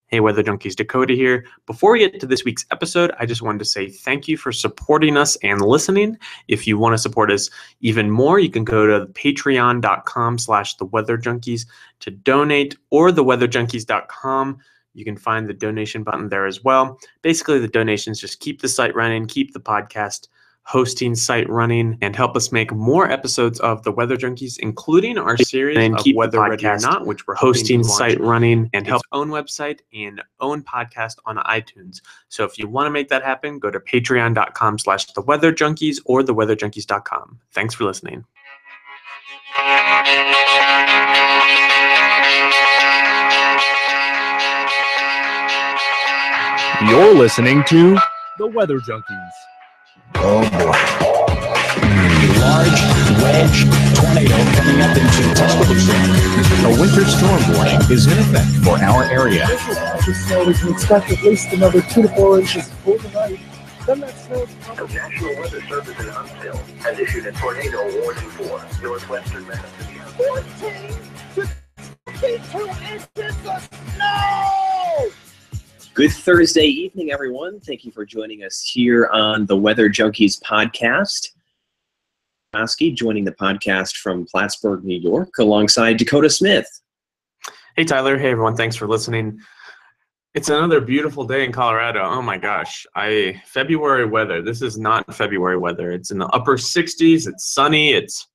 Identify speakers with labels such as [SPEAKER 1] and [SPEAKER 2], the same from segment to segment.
[SPEAKER 1] Hey, Weather Junkies, Dakota here. Before we get to this week's episode, I just wanted to say thank you for supporting us and listening. If you want to support us even more, you can go to patreon.com/theweatherjunkies to donate, or theweatherjunkies.com. You can find the donation button there as well. Basically, the donations just keep the site running, keep the podcast hosting site running, and help us make more episodes of the Weather Junkies, including our series of Weather Ready or Not, which we're hosting site running and help own website and own podcast on iTunes. So if you want to make that happen, go to patreon.com/theweatherjunkies or theweatherjunkies.com. Thanks for listening.
[SPEAKER 2] You're listening to The Weather Junkies.
[SPEAKER 3] Oh boy. A large wedge tornado coming up into Tuscaloosa.
[SPEAKER 2] A winter storm warning is in effect for our area.
[SPEAKER 4] So we can expect at least another 2 to 4 inches overnight. Then that snow.
[SPEAKER 5] The National Weather Service in Huntsville has issued a tornado warning for northwestern Massachusetts.
[SPEAKER 4] 14 to 52 inches of snow!
[SPEAKER 6] Good Thursday evening, everyone. Thank you for joining us here on the Weather Junkies podcast. Oski joining the podcast from Plattsburgh, New York, alongside Dakota Smith.
[SPEAKER 1] Hey, Tyler. Hey, everyone. Thanks for listening. It's another beautiful day in Colorado. Oh, my gosh. February weather. This is not February weather. It's in the upper 60s. It's sunny. It's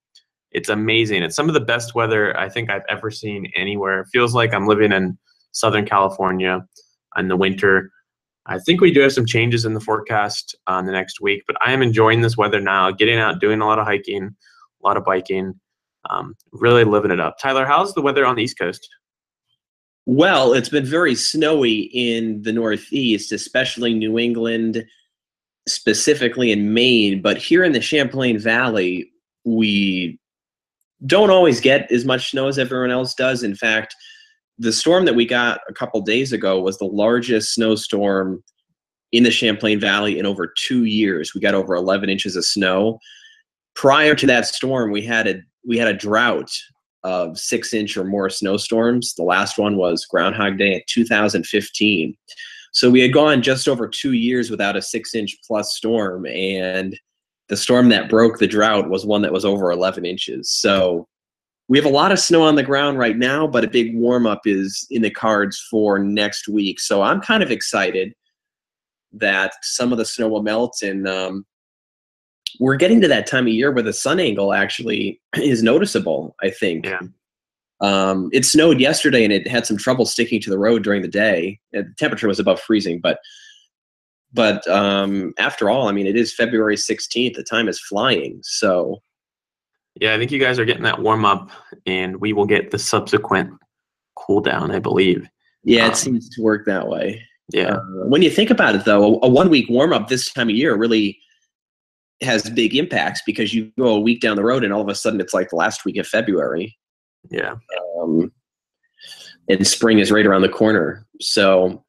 [SPEAKER 1] amazing. It's some of the best weather I think I've ever seen anywhere. It feels like I'm living in Southern California in the winter. I think we do have some changes in the forecast the next week, but I am enjoying this weather now, getting out, doing a lot of hiking, a lot of biking, really living it up. Tyler, how's the weather on the East Coast?
[SPEAKER 6] Well, it's been very snowy in the Northeast, especially New England, specifically in Maine, but here in the Champlain Valley, we don't always get as much snow as everyone else does. In fact, the storm that we got a couple days ago was the largest snowstorm in the Champlain Valley in over 2 years. We got over 11 inches of snow. Prior to that storm, we had a drought of 6-inch or more snowstorms. The last one was Groundhog Day in 2015. So we had gone just over 2 years without a 6-inch plus storm, and the storm that broke the drought was one that was over 11 inches. So we have a lot of snow on the ground right now, but a big warm-up is in the cards for next week. So I'm kind of excited that some of the snow will melt, and we're getting to that time of year where the sun angle actually is noticeable, I think.
[SPEAKER 1] Yeah.
[SPEAKER 6] It snowed yesterday, and it had some trouble sticking to the road during the day. The temperature was above freezing, but after all, I mean, it is February 16th. The time is flying, so...
[SPEAKER 1] Yeah, I think you guys are getting that warm up, and we will get the subsequent cool down, I believe.
[SPEAKER 6] Yeah, it seems to work that way.
[SPEAKER 1] Yeah.
[SPEAKER 6] When you think about it, though, a 1 week warm up this time of year really has big impacts, because you go a week down the road and all of a sudden it's like the last week of February.
[SPEAKER 1] Yeah.
[SPEAKER 6] And spring is right around the corner. So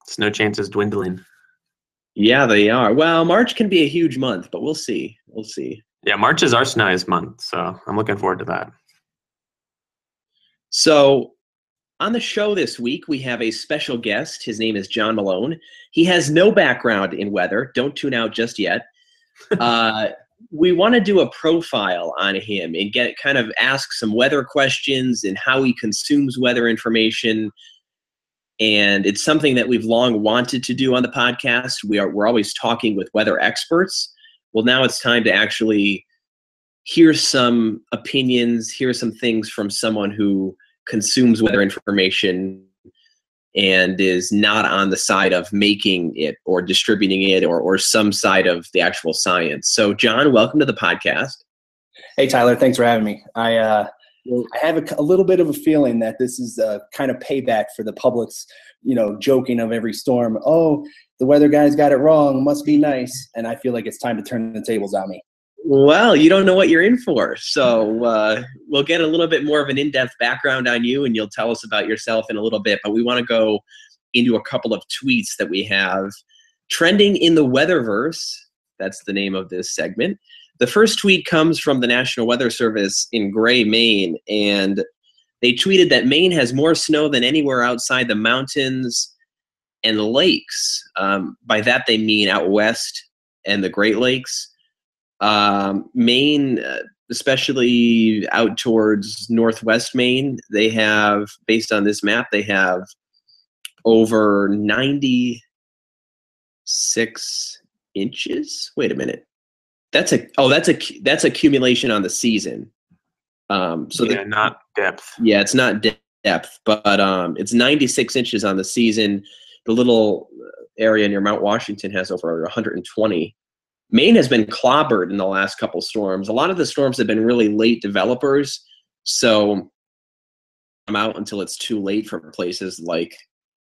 [SPEAKER 1] Snow chances dwindling.
[SPEAKER 6] Yeah, they are. Well, March can be a huge month, but we'll see. We'll see.
[SPEAKER 1] Yeah, March is our snowiest month, so I'm looking forward to that.
[SPEAKER 6] So on the show this week, we have a special guest. His name is John Malone. He has no background in weather. Don't tune out just yet. We want to do a profile on him and ask some weather questions and how he consumes weather information. And it's something that we've long wanted to do on the podcast. We're always talking with weather experts. Well, now it's time to actually hear some opinions, hear some things from someone who consumes weather information and is not on the side of making it or distributing it or some side of the actual science. So, John, welcome to the podcast.
[SPEAKER 7] Hey, Tyler, thanks for having me. I have a little bit of a feeling that this is kind of payback for the public's, joking of every storm. Oh, the weather guys got it wrong. Must be nice. And I feel like it's time to turn the tables on me.
[SPEAKER 6] Well, you don't know what you're in for. So we'll get a little bit more of an in-depth background on you, and you'll tell us about yourself in a little bit. But we want to go into a couple of tweets that we have trending in the Weatherverse. That's the name of this segment. The first tweet comes from the National Weather Service in Guay, Maine, and they tweeted that Maine has more snow than anywhere outside the mountains and lakes. By that they mean out west and the Great Lakes. Maine, especially out towards northwest Maine, they have, based on this map, they have over 96 inches. Wait a minute. That's accumulation on the season.
[SPEAKER 1] Not depth.
[SPEAKER 6] Yeah, it's not depth, but it's 96 inches on the season. The little area near Mount Washington has over 120. Maine has been clobbered in the last couple storms. A lot of the storms have been really late developers, so I'm out until it's too late for places like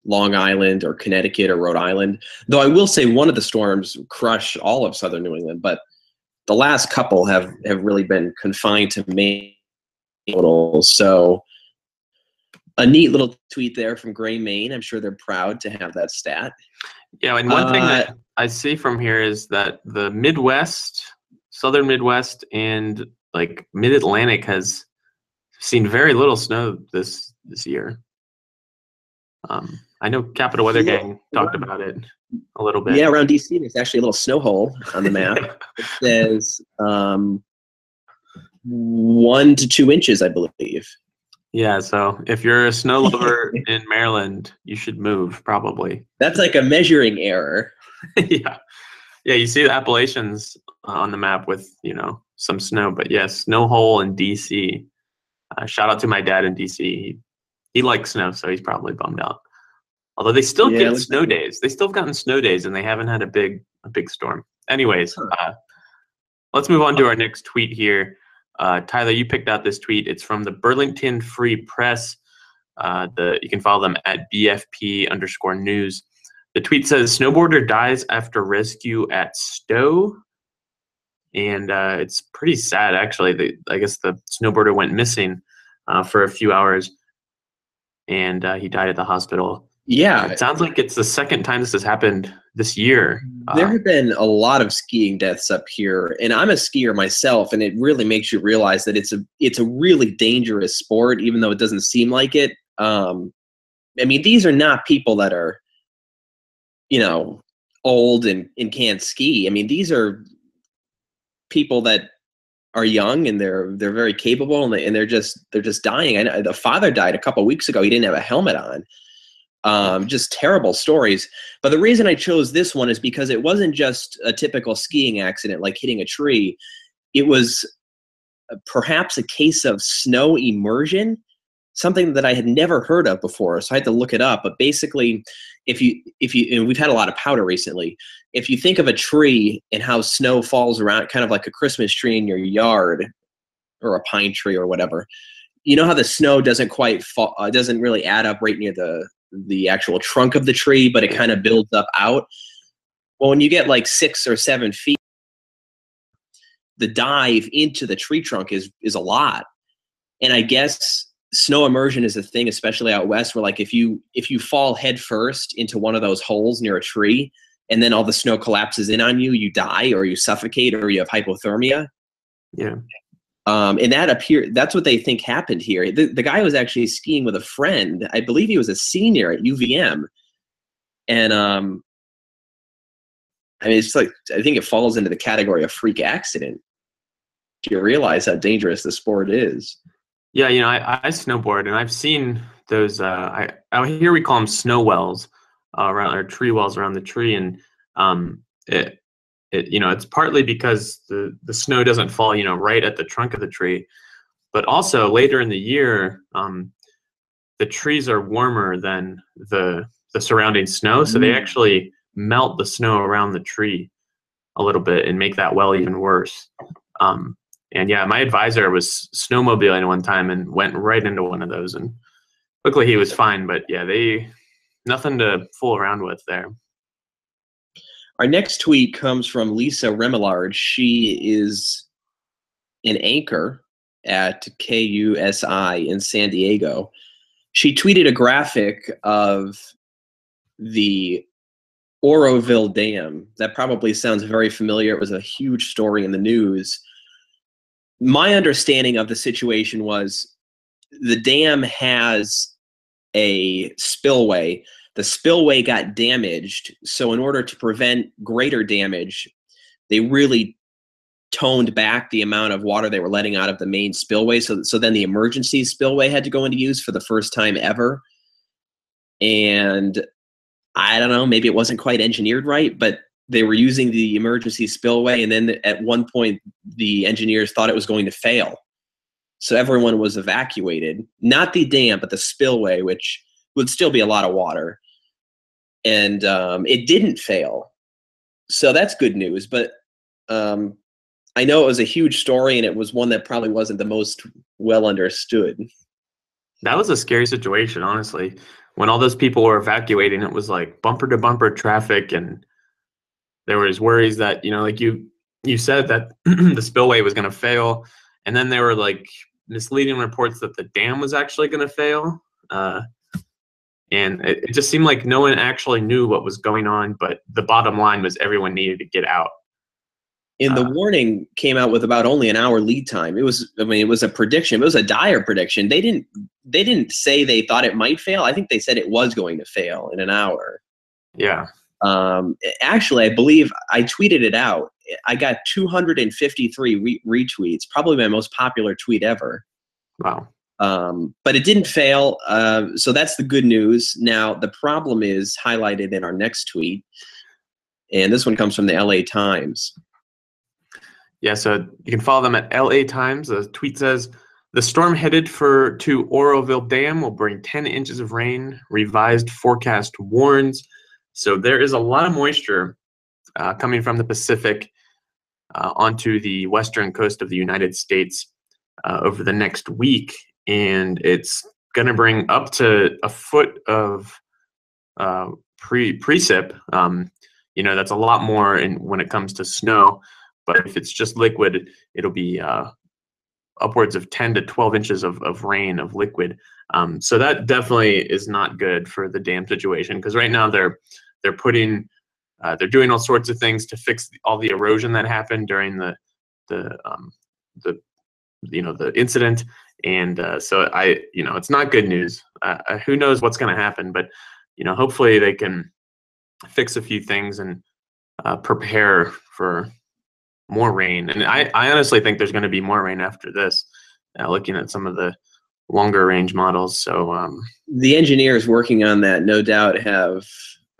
[SPEAKER 6] Long Island or Connecticut or Rhode Island. Though I will say one of the storms crushed all of southern New England, but the last couple have really been confined to Maine. So a neat little tweet there from Gray, Maine. I'm sure they're proud to have that stat.
[SPEAKER 1] Yeah, and one thing that I see from here is that the Midwest, southern Midwest, and like Mid-Atlantic has seen very little snow this year. I know Capital Weather Gang talked about it a little bit.
[SPEAKER 6] Yeah, around DC, there's actually a little snow hole on the map. It says 1 to 2 inches, I believe.
[SPEAKER 1] Yeah, so if you're a snow lover in Maryland, you should move, probably.
[SPEAKER 6] That's like a measuring error.
[SPEAKER 1] Yeah, you see the Appalachians on the map with, some snow. But yes, snow hole in D.C. Shout out to my dad in D.C. He likes snow, so he's probably bummed out. Although they still get snow days. They still have gotten snow days, and they haven't had a big storm. Anyways, let's move on to our next tweet here. Tyler, you picked out this tweet. It's from the Burlington Free Press. You can follow them at BFP_news. The tweet says, snowboarder dies after rescue at Stowe. And it's pretty sad, actually. I guess the snowboarder went missing for a few hours, and he died at the hospital.
[SPEAKER 6] Yeah.
[SPEAKER 1] It sounds like it's the second time this has happened this year.
[SPEAKER 6] There have been a lot of skiing deaths up here, and I'm a skier myself, and it really makes you realize that it's a really dangerous sport, even though it doesn't seem like it. I mean, these are not people that are, old and can't ski. I mean, these are people that are young and they're very capable, and they're just dying. I know the father died a couple of weeks ago. He didn't have a helmet on. Just terrible stories. But the reason I chose this one is because it wasn't just a typical skiing accident like hitting a tree. It was perhaps a case of snow immersion, something that I had never heard of before. So I had to look it up. But basically, if you and we've had a lot of powder recently, if you think of a tree and how snow falls around, kind of like a Christmas tree in your yard or a pine tree or whatever, you know how the snow doesn't quite fall, doesn't really add up right near the actual trunk of the tree, but it kind of builds up out. Well, when you get like 6 or 7 feet, the dive into the tree trunk is a lot. And I guess snow immersion is a thing, especially out west, where like if you fall head first into one of those holes near a tree, and then all the snow collapses in on you, you die or you suffocate or you have hypothermia.
[SPEAKER 1] Yeah.
[SPEAKER 6] And that's what they think happened here. The guy was actually skiing with a friend. I believe he was a senior at UVM. And I mean, it's like, I think it falls into the category of freak accident. You realize how dangerous the sport is.
[SPEAKER 1] Yeah, I snowboard, and I've seen those. Out here we call them snow wells, or tree wells around the tree, and it's partly because the snow doesn't fall, right at the trunk of the tree, but also later in the year, the trees are warmer than the surrounding snow, so they actually melt the snow around the tree a little bit and make that well even worse. And yeah, my advisor was snowmobiling one time and went right into one of those, and luckily he was fine. But yeah, nothing to fool around with there.
[SPEAKER 6] Our next tweet comes from Lisa Remillard. She is an anchor at KUSI in San Diego. She tweeted a graphic of the Oroville Dam. That probably sounds very familiar. It was a huge story in the news. My understanding of the situation was the dam has a spillway the spillway got damaged. So in order to prevent greater damage, they really toned back the amount of water they were letting out of the main spillway. So then the emergency spillway had to go into use for the first time ever. And I don't know, maybe it wasn't quite engineered right, but they were using the emergency spillway. And then at one point, the engineers thought it was going to fail. So everyone was evacuated, not the dam, but the spillway, which would still be a lot of water. And it didn't fail. So that's good news. But I know it was a huge story, and it was one that probably wasn't the most well understood.
[SPEAKER 1] That was a scary situation, honestly. When all those people were evacuating, it was like bumper to bumper traffic, and there was worries that, you know, like you said that the spillway was going to fail, and then there were like misleading reports that the dam was actually going to fail. And it just seemed like no one actually knew what was going on, but the bottom line was everyone needed to get out.
[SPEAKER 6] And the warning came out with about only an hour lead time. It was a prediction. It was a dire prediction. They didn't say they thought it might fail. I think they said it was going to fail in an hour.
[SPEAKER 1] Yeah.
[SPEAKER 6] Actually, I believe I tweeted it out. I got 253 retweets, probably my most popular tweet ever.
[SPEAKER 1] Wow.
[SPEAKER 6] But it didn't fail. So that's the good news. Now, the problem is highlighted in our next tweet. And this one comes from the LA Times.
[SPEAKER 1] Yeah, so you can follow them at LA Times. The tweet says, the storm headed to Oroville Dam will bring 10 inches of rain, revised forecast warns. So there is a lot of moisture coming from the Pacific onto the western coast of the United States over the next week. And it's going to bring up to a foot of precip. You know, that's a lot more when it comes to snow. But if it's just liquid, it'll be upwards of 10 to 12 inches of rain, of liquid. So that definitely is not good for the dam situation, because right now they're doing all sorts of things to fix all the erosion that happened during the incident. And so it's not good news. Who knows what's going to happen, but hopefully they can fix a few things and prepare for more rain. And I honestly think there's going to be more rain after this, looking at some of the longer range models. So
[SPEAKER 6] the engineers working on that no doubt have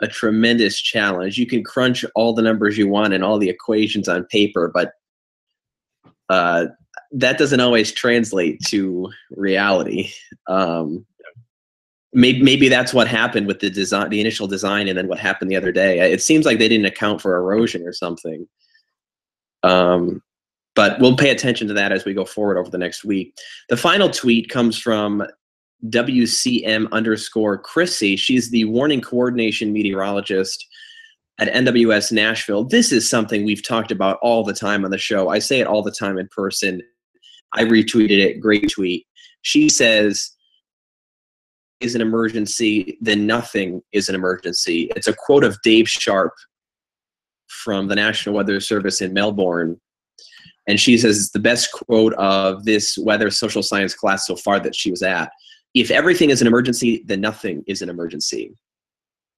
[SPEAKER 6] a tremendous challenge. You can crunch all the numbers you want and all the equations on paper, but that doesn't always translate to reality. Maybe that's what happened with the initial design, and then what happened the other day. It seems like they didn't account for erosion or something. But we'll pay attention to that as we go forward over the next week. The final tweet comes from WCM_Chrissy. She's the warning coordination meteorologist at NWS Nashville. This is something we've talked about all the time on the show. I say it all the time in person. I retweeted it. Great tweet. She says, is an emergency, then nothing is an emergency. It's a quote of Dave Sharp from the National Weather Service in Melbourne. And she says it's the best quote of this weather social science class so far that she was at. If everything is an emergency, then nothing is an emergency.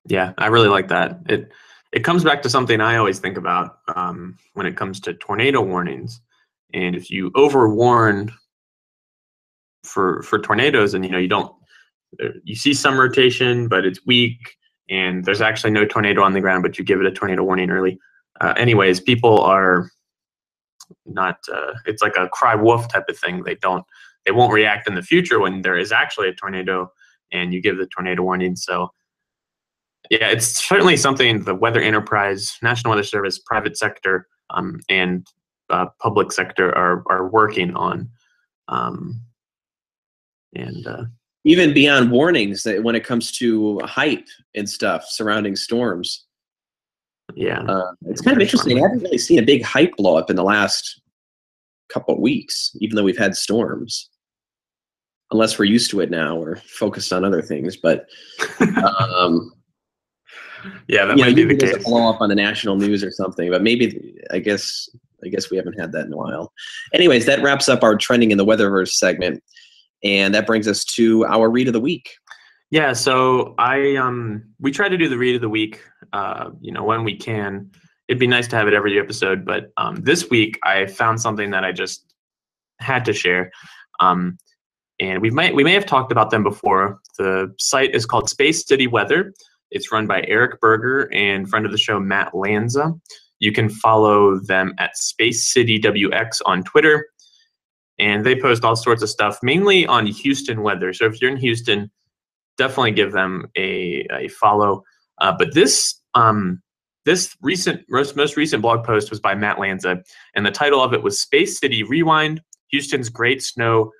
[SPEAKER 1] Yeah, I really like that. It comes back to something I always think about when it comes to tornado warnings. And if you overwarn for tornadoes, and you see some rotation, but it's weak, and there's actually no tornado on the ground, but you give it a tornado warning early. Anyways, people are not. It's like a cry wolf type of thing. They won't react in the future when there is actually a tornado, and you give the tornado warning. So, yeah, it's certainly something the Weather Enterprise, National Weather Service, private sector, and public sector are working on.
[SPEAKER 6] Even beyond warnings, that when it comes to hype and stuff surrounding storms.
[SPEAKER 1] Yeah.
[SPEAKER 6] It's kind of interesting. I haven't really seen a big hype blow up in the last couple of weeks, even though we've had storms. Unless we're used to it now or focused on other things. But
[SPEAKER 1] yeah, that might be the case.
[SPEAKER 6] A blow up on the national news or something, but maybe I guess we haven't had that in a while. Anyways, that wraps up our trending in the Weatherverse segment. And that brings us to our read of the week.
[SPEAKER 1] Yeah, so we try to do the read of the week, when we can. It'd be nice to have it every episode, but this week I found something that I just had to share. And we may have talked about them before. The site is called Space City Weather. It's run by Eric Berger and friend of the show Matt Lanza. You can follow them at Space City WX on Twitter, and they post all sorts of stuff, mainly on Houston weather. So if you're in Houston, definitely give them a follow. But this most recent blog post was by Matt Lanza, and the title of it was Space City Rewind: Houston's Great Snow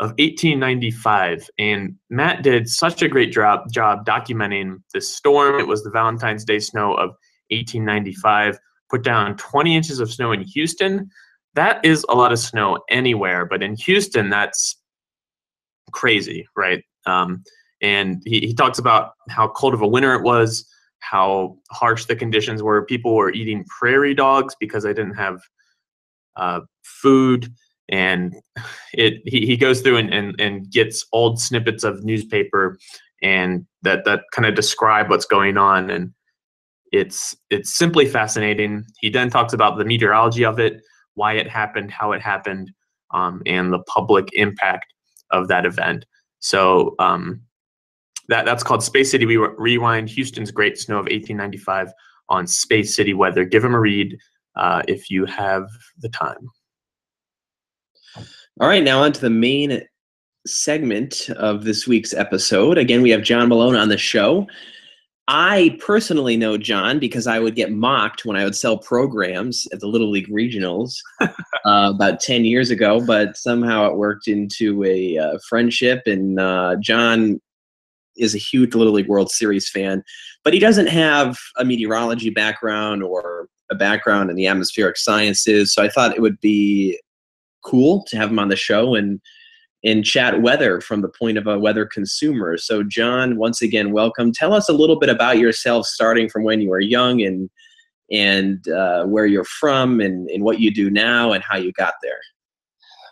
[SPEAKER 1] of 1895. And Matt did such a great job documenting this storm. It was the Valentine's Day snow of 1895, put down 20 inches of snow in Houston. That is a lot of snow anywhere, but in Houston, that's crazy, right? And he talks about how cold of a winter it was, how harsh the conditions were. People were eating prairie dogs because they didn't have food. And he goes through and gets old snippets of newspaper and that kind of describe what's going on. And it's simply fascinating. He then talks about the meteorology of it, why it happened, how it happened, and the public impact of that event. So that's called Space City Rewind: Houston's Great Snow of 1895 on Space City Weather. Give him a read if you have the time.
[SPEAKER 6] All right, now on to the main segment of this week's episode. Again, we have John Malone on the show. I personally know John because I would get mocked when I would sell programs at the Little League Regionals about 10 years ago, but somehow it worked into a friendship, and John is a huge Little League World Series fan, but he doesn't have a meteorology background or a background in the atmospheric sciences, so I thought it would be cool to have him on the show and chat weather from the point of a weather consumer. So John, once again, welcome. Tell us a little bit about yourself, starting from when you were young and where you're from and what you do now and how you got there.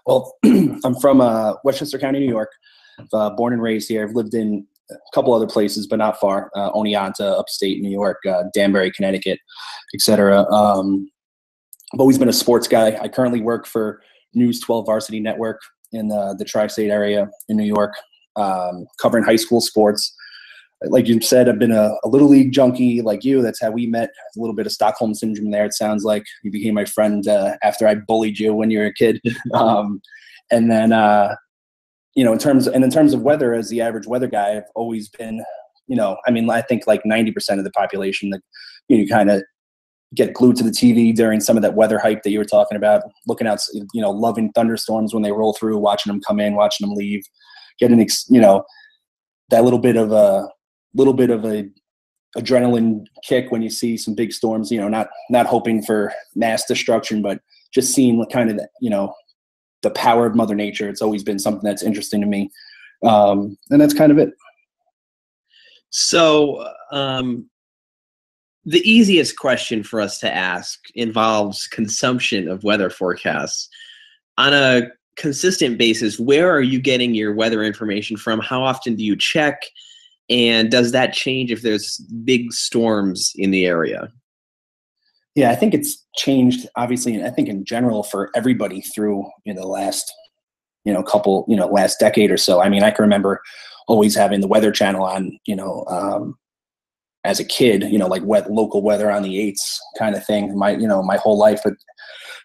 [SPEAKER 7] Well, I'm from Westchester County, New York. Born and raised here. I've lived in a couple other places, but not far. Oneonta, upstate New York, Danbury, Connecticut, etc. I've always been a sports guy. I currently work for News12 Varsity Network in the tri-state area in New York, covering high school sports. Like you said, I've been a Little League junkie like you. That's how we met. A little bit of Stockholm Syndrome there, it sounds like. You became my friend after I bullied you when you were a kid. And then, in terms of weather, as the average weather guy, I've always been, I think like 90% of the population that you kind of get glued to the TV during some of that weather hype that you were talking about, looking out, loving thunderstorms when they roll through, watching them come in, watching them leave, getting, that little bit of a adrenaline kick when you see some big storms, not hoping for mass destruction, but just seeing what kind of, the power of Mother Nature. It's always been something that's interesting to me. And that's kind of it.
[SPEAKER 6] So, the easiest question for us to ask involves consumption of weather forecasts. On a consistent basis, where are you getting your weather information from? How often do you check? And does that change if there's big storms in the area?
[SPEAKER 7] Yeah, I think it's changed, obviously, and I think in general for everybody through the last, last decade or so. I mean, I can remember always having the Weather Channel on, as a kid, like local weather on the 8s kind of thing. My whole life had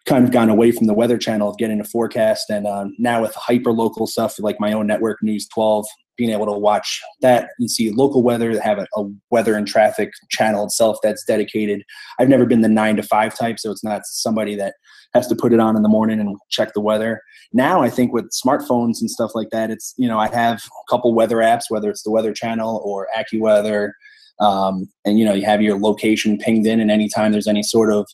[SPEAKER 7] kind of gone away from the Weather Channel of getting a forecast. And now with hyper local stuff, like my own network, News 12, being able to watch that and see local weather, have a weather and traffic channel itself that's dedicated. I've never been the 9 to 5 type, so it's not somebody that has to put it on in the morning and check the weather. Now I think with smartphones and stuff like that, it's, I have a couple weather apps, whether it's the Weather Channel or AccuWeather, and you have your location pinged in, and anytime there's any sort of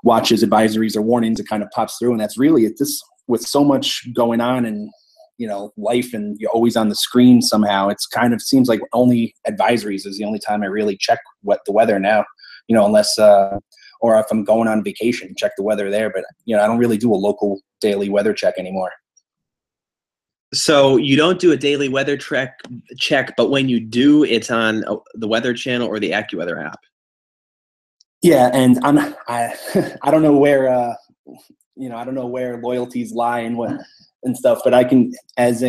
[SPEAKER 7] watches, advisories, or warnings, it kind of pops through. And that's really it. This, with so much going on and life, and you're always on the screen somehow, it's kind of seems like only advisories is the only time I really check the weather now, unless or if I'm going on vacation, check the weather there. But I don't really do a local daily weather check anymore.
[SPEAKER 6] So you don't do a daily weather check, but when you do, it's on the Weather Channel or the AccuWeather app.
[SPEAKER 7] Yeah, and I I don't know where I don't know where loyalties lie and what and stuff, but I can as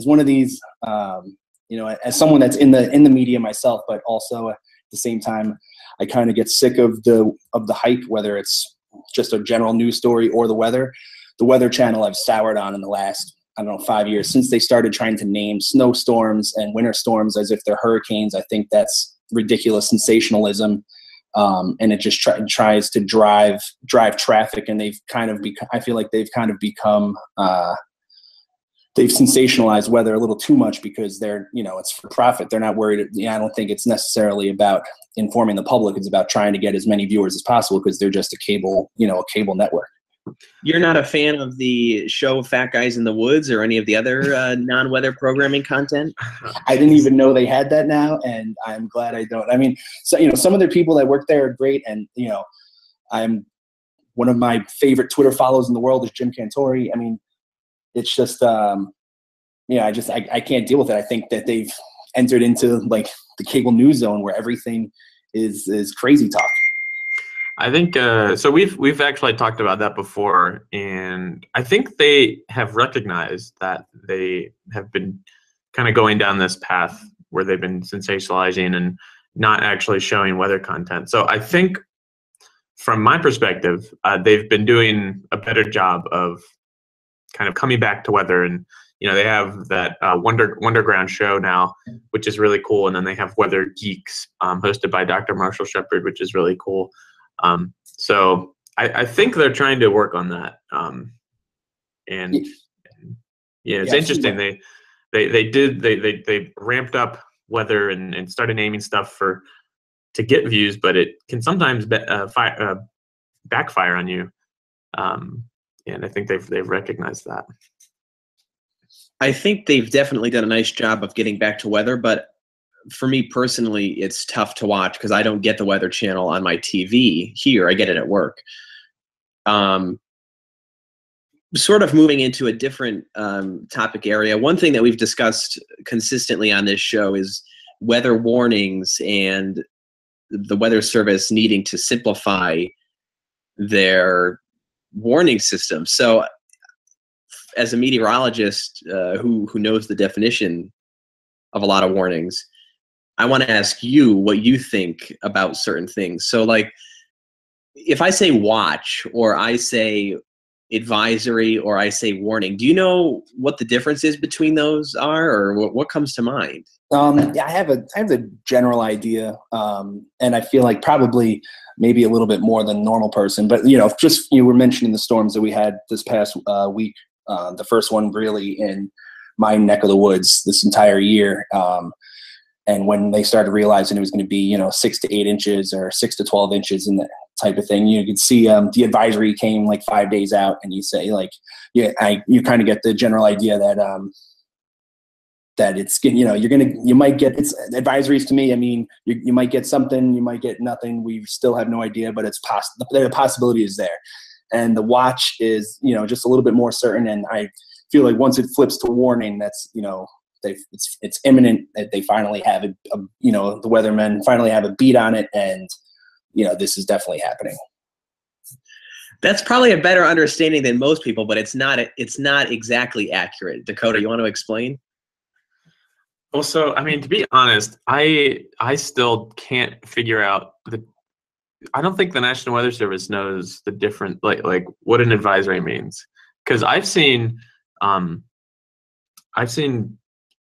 [SPEAKER 7] one of these as someone that's in the media myself, but also at the same time I kind of get sick of the hype, whether it's just a general news story or the weather. The Weather Channel I've soured on in the last, I don't know, 5 years, since they started trying to name snowstorms and winter storms as if they're hurricanes. I think that's ridiculous sensationalism, and it just tries to drive traffic. And they've kind of I feel like they've kind of become they've sensationalized weather a little too much because they're it's for profit. They're not worried. I don't think it's necessarily about informing the public. It's about trying to get as many viewers as possible because they're just a cable network.
[SPEAKER 6] You're not a fan of the show Fat Guys in the Woods or any of the other non-weather programming content?
[SPEAKER 7] I didn't even know they had that now, and I'm glad I don't. I mean, so some of the people that work there are great, and I'm one of my favorite Twitter follows in the world is Jim Cantori. I mean, it's just I can't deal with it. I think that they've entered into like the cable news zone where everything is crazy talk.
[SPEAKER 1] I think so. We've actually talked about that before, and I think they have recognized that they have been kind of going down this path where they've been sensationalizing and not actually showing weather content. So I think, from my perspective, they've been doing a better job of kind of coming back to weather, and they have that Wonderground show now, which is really cool, and then they have Weather Geeks, hosted by Dr. Marshall Shepard, which is really cool. So I think they're trying to work on that. And it's interesting. They ramped up weather and started naming stuff to get views, but it can sometimes backfire on you. And I think they've recognized that.
[SPEAKER 6] I think they've definitely done a nice job of getting back to weather, but for me personally, it's tough to watch because I don't get the Weather Channel on my TV here. I get it at work. Sort of moving into a different topic area, one thing that we've discussed consistently on this show is weather warnings and the Weather Service needing to simplify their warning system. So as a meteorologist who knows the definition of a lot of warnings, I want to ask you what you think about certain things. So like, if I say watch, or I say advisory, or I say warning, do you know what the difference is between those are, or what comes to mind?
[SPEAKER 7] Yeah, I have a general idea, and I feel like probably maybe a little bit more than a normal person. But just you were mentioning the storms that we had this past week. The first one really in my neck of the woods this entire year. And when they started realizing it was going to be 6 to 8 inches or 6 to 12 inches and that type of thing, you could see the advisory came like 5 days out, and you say like, you kind of get the general idea that that it's you might get it's advisories. To me, I mean, you might get something, you might get nothing. We still have no idea, but it's the possibility is there. And the watch is just a little bit more certain, and I feel like once it flips to warning, that's it's imminent that they finally have the weathermen finally have a beat on it, and this is definitely happening.
[SPEAKER 6] That's probably a better understanding than most people, but it's not exactly accurate. Dakota, you want to explain?
[SPEAKER 1] Well, so I mean, to be honest, I still can't figure out I don't think the National Weather Service knows the different like what an advisory means, because I've seen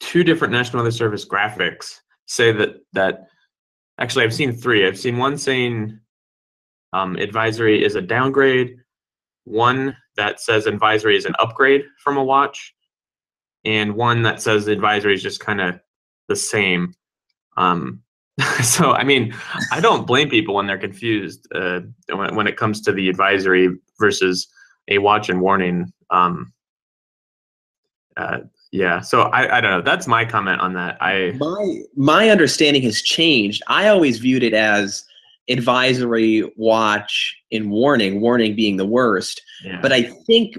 [SPEAKER 1] 2 different National Weather Service graphics say that actually I've seen 3. I've seen one saying advisory is a downgrade, one that says advisory is an upgrade from a watch, and one that says advisory is just kind of the same. So I mean, I don't blame people when they're confused when it comes to the advisory versus a watch and warning. Yeah, so I don't know. That's my comment on that.
[SPEAKER 6] My understanding has changed. I always viewed it as advisory, watch, and warning. Warning being the worst. Yeah. But I think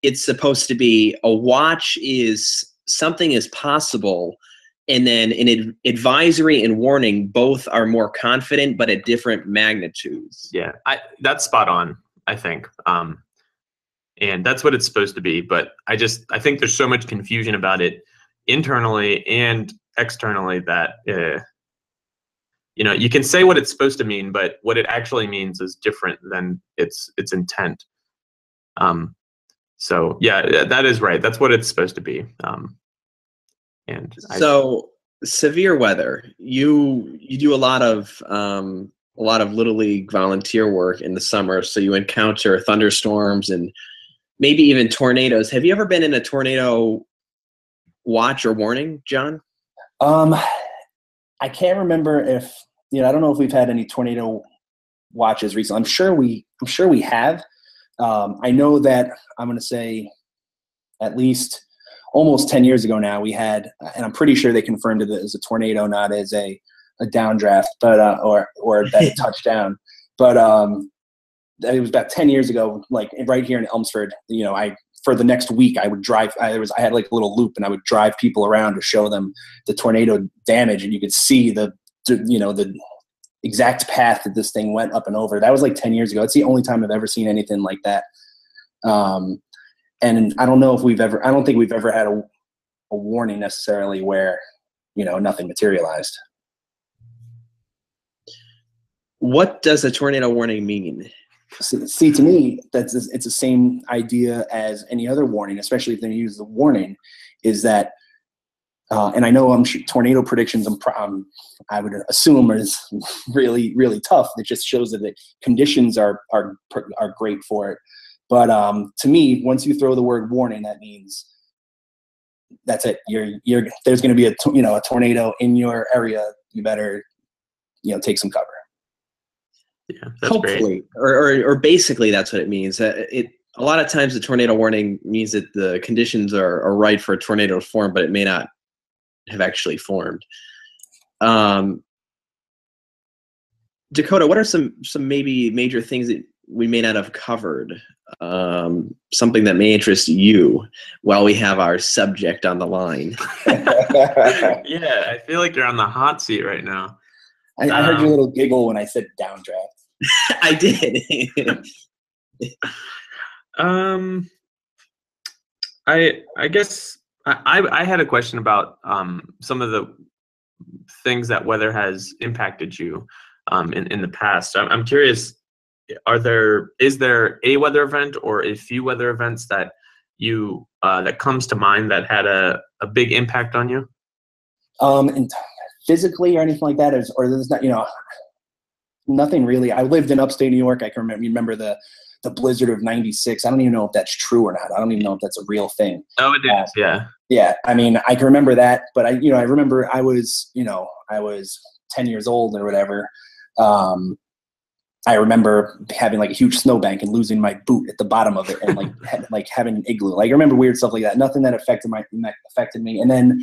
[SPEAKER 6] it's supposed to be a watch is something is possible, and then an advisory and warning both are more confident but at different magnitudes.
[SPEAKER 1] Yeah, that's spot on, I think. And that's what it's supposed to be. But I think there's so much confusion about it internally and externally that, you can say what it's supposed to mean, but what it actually means is different than its intent. So yeah, that is right. That's what it's supposed to be.
[SPEAKER 6] So severe weather, you do a lot of little league volunteer work in the summer. So you encounter thunderstorms and maybe even tornadoes. Have you ever been in a tornado watch or warning, John?
[SPEAKER 7] I can't remember if, I don't know if we've had any tornado watches recently. I'm sure we have. I know that I'm going to say at least almost 10 years ago now we had, and I'm pretty sure they confirmed it as a tornado, not as a downdraft, but or that it touched down. But it was about 10 years ago, like right here in Elmsford. For the next week I would drive. I had like a little loop, and I would drive people around to show them the tornado damage, and you could see the exact path that this thing went up and over. That was like 10 years ago. It's the only time I've ever seen anything like that. And I don't think we've ever had a warning necessarily where, nothing materialized.
[SPEAKER 6] What does a tornado warning mean?
[SPEAKER 7] See, to me, it's the same idea as any other warning, especially if they use the warning, is that, and I know tornado predictions, I would assume is really, really tough. It just shows that the conditions are great for it. But to me, once you throw the word warning, that means that's it. There's going to be a tornado in your area. You better take some cover.
[SPEAKER 1] Yeah, that's
[SPEAKER 6] hopefully,
[SPEAKER 1] great.
[SPEAKER 6] Or basically that's what it means. A lot of times the tornado warning means that the conditions are right for a tornado to form, but it may not have actually formed. Dakota, what are some maybe major things that we may not have covered? Something that may interest you while we have our subject on the line.
[SPEAKER 1] Yeah, I feel like you're on the hot seat right now.
[SPEAKER 7] I heard your little giggle when I said downdraft.
[SPEAKER 6] I did.
[SPEAKER 1] I guess I had a question about some of the things that weather has impacted you in the past. I'm curious, is there a weather event or a few weather events that you that comes to mind that had a big impact on you?
[SPEAKER 7] And physically or anything like that, or there's not, nothing really. I lived in upstate New York. I can remember the blizzard of '96. I don't even know if that's true or not. I don't even know if that's a real thing.
[SPEAKER 1] Oh, it is. Yeah.
[SPEAKER 7] Yeah. I mean, I can remember that, but I remember I was 10 years old or whatever. I remember having like a huge snowbank and losing my boot at the bottom of it, and like having an igloo. Like I remember weird stuff like that. Nothing that affected me. And then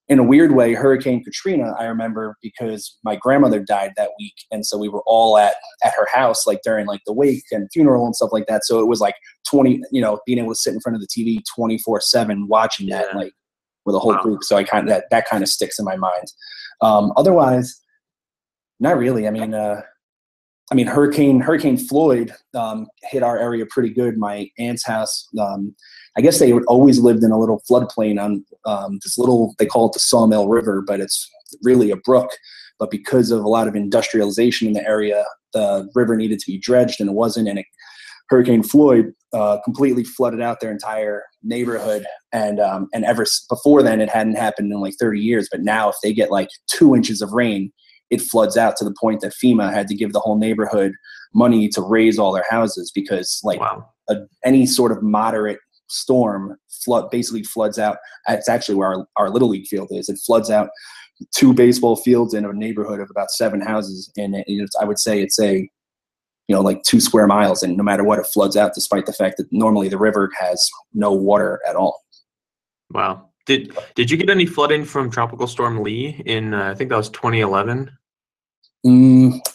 [SPEAKER 7] in a weird way, Hurricane Katrina, I remember because my grandmother died that week. And so we were all at her house, like during like the wake and funeral and stuff like that. So it was like being able to sit in front of the TV 24/7 watching that, like with a whole group. So that kind of sticks in my mind. Otherwise, not really. I mean, Hurricane Floyd hit our area pretty good. My aunt's house, I guess they always lived in a little floodplain on this little, they call it the Sawmill River, but it's really a brook. But because of a lot of industrialization in the area, the river needed to be dredged, and it wasn't. And Hurricane Floyd completely flooded out their entire neighborhood. And ever before then, it hadn't happened in like 30 years. But now if they get like 2 inches of rain, it floods out to the point that FEMA had to give the whole neighborhood money to raise all their houses, because any sort of moderate storm basically floods out. It's actually where our Little League field is. It floods out 2 baseball fields in a neighborhood of about 7 houses. And I would say it's like 2 square miles. And no matter what, it floods out, despite the fact that normally the river has no water at all.
[SPEAKER 1] Wow. Did you get any flooding from Tropical Storm Lee in, I think that was 2011?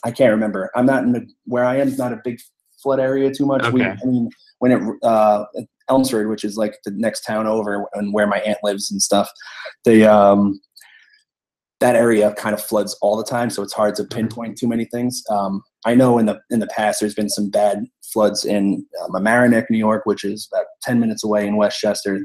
[SPEAKER 7] I can't remember. I'm not where I am is not a big flood area too much.
[SPEAKER 1] Okay.
[SPEAKER 7] When it Elmsford, which is like the next town over and where my aunt lives and stuff. That area kind of floods all the time, so it's hard to pinpoint too many things. I know in the past there's been some bad floods in Mamaroneck, New York, which is about 10 minutes away in Westchester.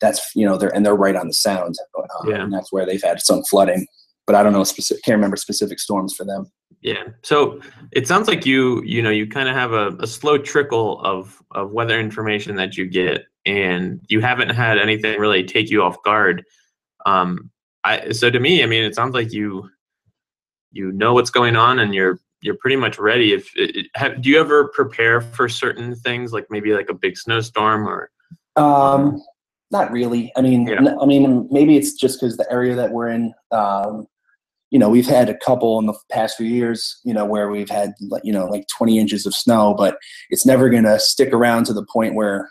[SPEAKER 7] That's they're right on the Sound, and that's where they've had some flooding. But I don't know can't remember specific storms for them.
[SPEAKER 1] Yeah. So it sounds like you kind of have a slow trickle of weather information that you get, and you haven't had anything really take you off guard. So to me, I mean, it sounds like you know what's going on, and you're pretty much ready. Do you ever prepare for certain things, like maybe like a big snowstorm or?
[SPEAKER 7] Not really. I mean, maybe it's just because the area that we're in. We've had a couple in the past few years, where we've had like 20 inches of snow, but it's never gonna stick around to the point where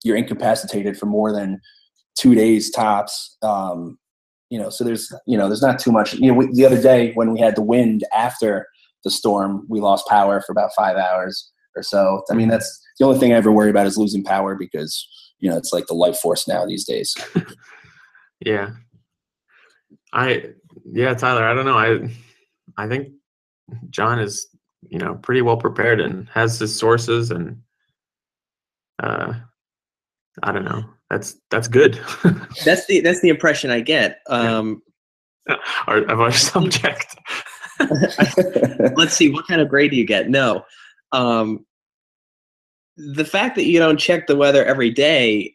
[SPEAKER 7] you're incapacitated for more than 2 days tops. So there's not too much. The other day when we had the wind after the storm, we lost power for about 5 hours or so. I mean, that's the only thing I ever worry about is losing power because, it's like the life force now these days.
[SPEAKER 1] Yeah. Tyler, I don't know. I think John is, pretty well prepared and has his sources, and I don't know. That's good.
[SPEAKER 6] That's the impression I get.
[SPEAKER 1] Of our subject.
[SPEAKER 6] Let's see, what kind of grade do you get? No. The fact that you don't check the weather every day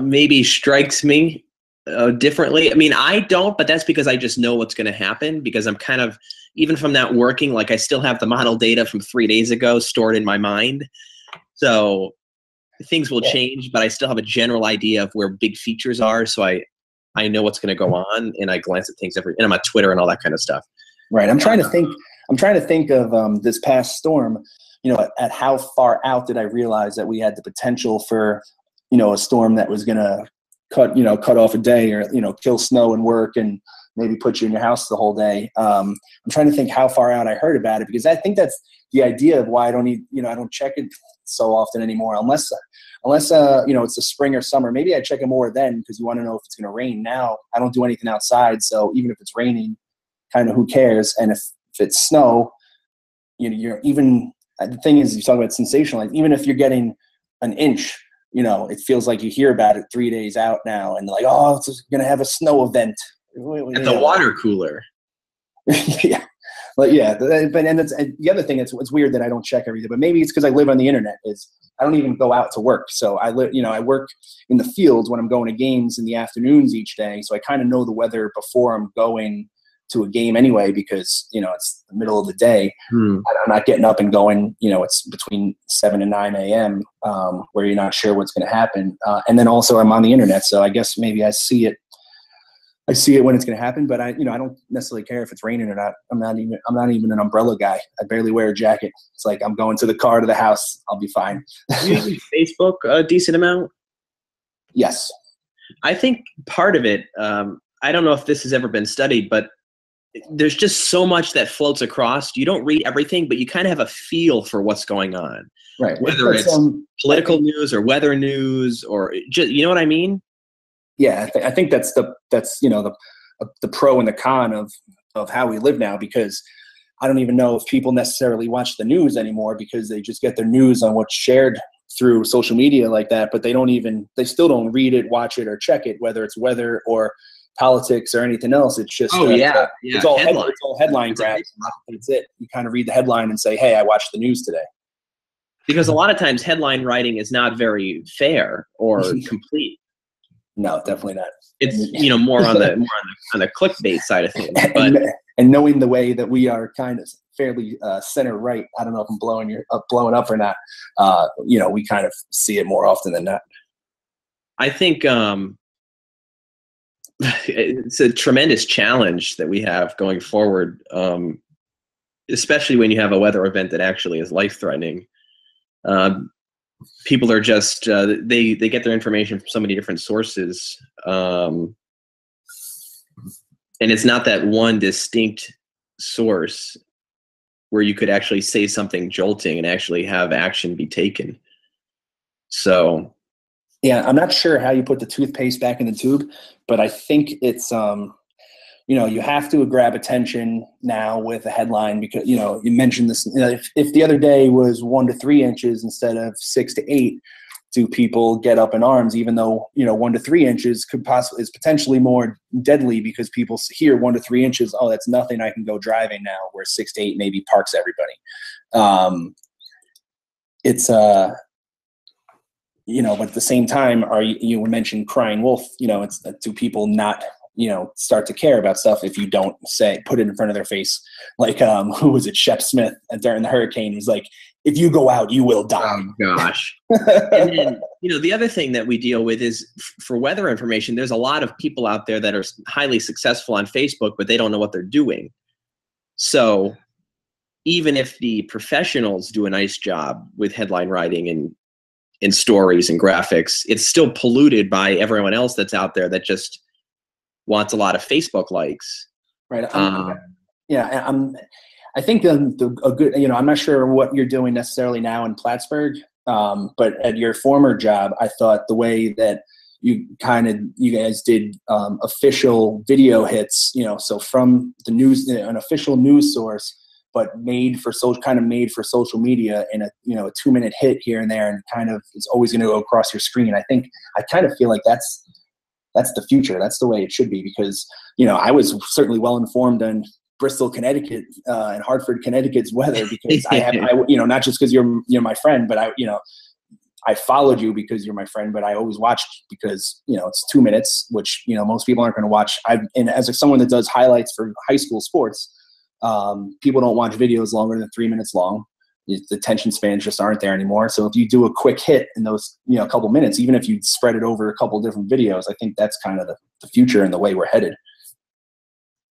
[SPEAKER 6] maybe strikes me differently. I mean, I don't, but that's because I just know what's going to happen, because I'm kind of, even from that working, like I still have the model data from 3 days ago stored in my mind. So things will change, but I still have a general idea of where big features are. So I know what's going to go on, and I glance at things and I'm on Twitter and all that kind of stuff.
[SPEAKER 7] Right. I'm trying to think of this past storm, at how far out did I realize that we had the potential for, a storm that was going to cut off a day, or, kill snow and work and maybe put you in your house the whole day. I'm trying to think how far out I heard about it, because I think that's the idea of why I don't check it so often anymore, unless it's the spring or summer. Maybe I check it more then, because you want to know if it's going to rain. Now I don't do anything outside, so even if it's raining, kind of who cares? And if it's snow, you're even, the thing is, you talk about sensational, like even if you're getting an inch, it feels like you hear about it 3 days out now, and like, oh, it's going to have a snow event
[SPEAKER 6] at the water cooler.
[SPEAKER 7] Yeah. But the other thing, it's weird that I don't check everything, but maybe it's because I live on the internet. I don't even go out to work. So I work in the fields when I'm going to games in the afternoons each day. So I kind of know the weather before I'm going to a game anyway, because, it's the middle of the day. I'm not getting up and going, it's between 7 and 9 a.m. Where you're not sure what's going to happen. And then also I'm on the internet. So I guess maybe I see it when it's going to happen, but I don't necessarily care if it's raining or not. I'm not even an umbrella guy. I barely wear a jacket. It's like I'm going to the car to the house. I'll be fine.
[SPEAKER 6] Do you use Facebook a decent amount?
[SPEAKER 7] Yes.
[SPEAKER 6] I think part of it, I don't know if this has ever been studied, but there's just so much that floats across. You don't read everything, but you kind of have a feel for what's going on.
[SPEAKER 7] Right.
[SPEAKER 6] Whether it's political news or weather news, or just, you know what I mean?
[SPEAKER 7] Yeah, I think that's the pro and the con of how we live now, because I don't even know if people necessarily watch the news anymore, because they just get their news on what's shared through social media like that, but they still don't read it, watch it, or check it, whether it's weather or politics or anything else. It's just it's all headline grabs. That's it. You kind of read the headline and say, hey, I watched the news today.
[SPEAKER 6] Because a lot of times headline writing is not very fair or complete.
[SPEAKER 7] No, definitely not.
[SPEAKER 6] It's more on the clickbait side of things. But
[SPEAKER 7] and knowing the way that we are kind of fairly center right, I don't know if I'm blowing up or not. We kind of see it more often than not.
[SPEAKER 6] I think it's a tremendous challenge that we have going forward, especially when you have a weather event that actually is life-threatening. People are just they get their information from so many different sources, and it's not that one distinct source where you could actually say something jolting and actually have action be taken. So,
[SPEAKER 7] yeah, I'm not sure how you put the toothpaste back in the tube, but I think it's you have to grab attention now with a headline because you mentioned this. If the other day was 1 to 3 inches instead of 6 to 8, do people get up in arms? Even though 1 to 3 inches is potentially more deadly because people hear 1 to 3 inches. Oh, that's nothing. I can go driving now. Where 6 to 8 maybe parks everybody. It's but at the same time, you mentioned crying wolf. It's do people not start to care about stuff if you don't put it in front of their face? Like who was it? Shep Smith during the hurricane was like, if you go out, you will die.
[SPEAKER 6] Oh gosh. And then the other thing that we deal with is for weather information. There's a lot of people out there that are highly successful on Facebook, but they don't know what they're doing. So even if the professionals do a nice job with headline writing and stories and graphics, it's still polluted by everyone else that's out there that just wants a lot of Facebook likes.
[SPEAKER 7] Right. I think a good, I'm not sure what you're doing necessarily now in Plattsburgh, but at your former job, I thought the way that you guys did official video hits, so from the news, an official news source, but made for social media in a 2-minute hit here and there, and kind of it's always going to go across your screen. I kind of feel like that's the future. That's the way it should be, because I was certainly well informed on Bristol, Connecticut, and Hartford, Connecticut's weather because I not just because you're my friend, but I followed you because you're my friend, but I always watched because it's 2 minutes, which most people aren't going to watch. And as someone that does highlights for high school sports, people don't watch videos longer than 3 minutes long. The attention spans just aren't there anymore. So if you do a quick hit in those couple minutes, even if you spread it over a couple different videos, I think that's kind of the future and the way we're headed.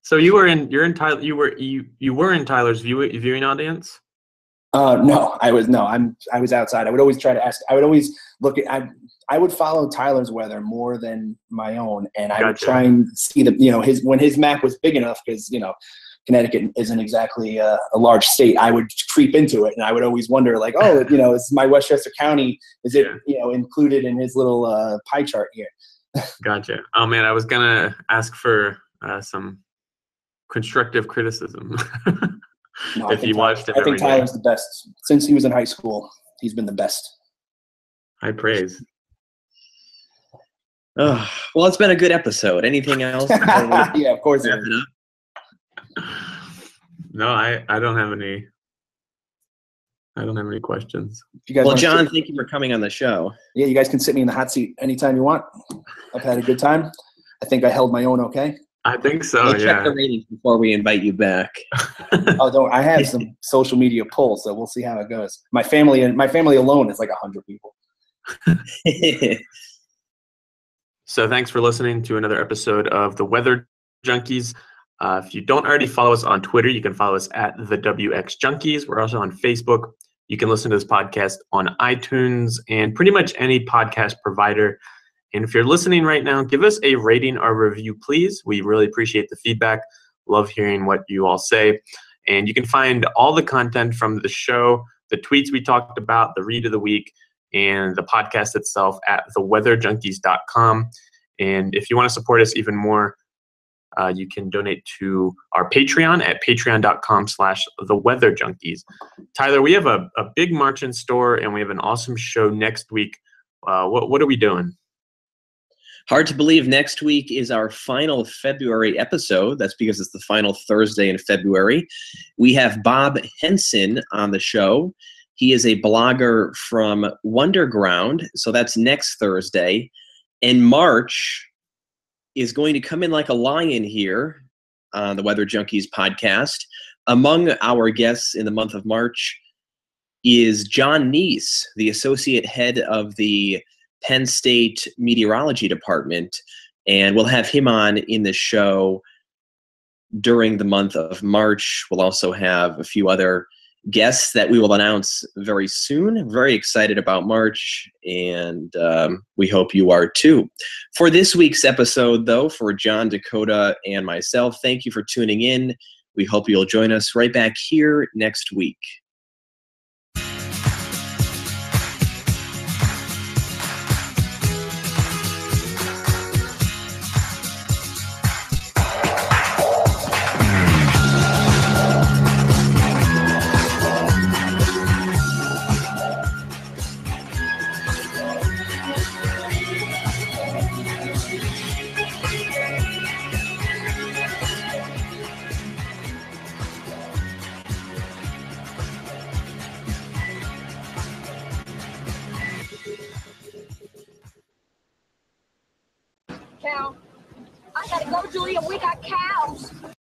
[SPEAKER 1] So you were in Tyler's viewing audience?
[SPEAKER 7] No, I was outside. I would always try to ask. I would always look at. I would follow Tyler's weather more than my own, and I would try and see when his map was big enough, because Connecticut isn't exactly a large state. I would creep into it, and I would always wonder, like, is my Westchester County, is it included in his little pie chart here?
[SPEAKER 1] Gotcha. Oh man, I was gonna ask for some constructive criticism.
[SPEAKER 7] No,
[SPEAKER 1] if you watched it,
[SPEAKER 7] I think Tyler's the best since he was in high school. He's been the best.
[SPEAKER 1] High praise.
[SPEAKER 6] Oh, well, it's been a good episode. Anything else?
[SPEAKER 7] Yeah, of course.
[SPEAKER 6] Wrap it up?
[SPEAKER 1] No, I don't have any. I don't have any questions.
[SPEAKER 6] Well, John, thank you for coming on the show.
[SPEAKER 7] Yeah, you guys can sit me in the hot seat anytime you want. I've had a good time. I think I held my own okay.
[SPEAKER 1] I think so.
[SPEAKER 6] We'll check the ratings before we invite you back.
[SPEAKER 7] I have some social media pull, so we'll see how it goes. My family alone is like 100 people.
[SPEAKER 1] So thanks for listening to another episode of the Weather Junkies. If you don't already follow us on Twitter, you can follow us at the WX Junkies. We're also on Facebook. You can listen to this podcast on iTunes and pretty much any podcast provider. And if you're listening right now, give us a rating or review, please. We really appreciate the feedback. Love hearing what you all say. And you can find all the content from the show, the tweets we talked about, the read of the week, and the podcast itself at theweatherjunkies.com. And if you want to support us even more, you can donate to our Patreon at patreon.com/theweatherjunkies. Tyler, we have a big March in store, and we have an awesome show next week. What are we doing?
[SPEAKER 6] Hard to believe next week is our final February episode. That's because it's the final Thursday in February. We have Bob Henson on the show. He is a blogger from Wonderground, so that's next Thursday. And March is going to come in like a lion here on the Weather Junkies podcast. Among our guests in the month of March is John Neese, the associate head of the Penn State Meteorology Department, and we'll have him on in the show during the month of March. We'll also have a few other guests that we will announce very soon. Very excited about March, and we hope you are too. For this week's episode, though, for John, Dakota, and myself, thank you for tuning in. We hope you'll join us right back here next week.
[SPEAKER 8] cow. I gotta go, Julia. We got cows.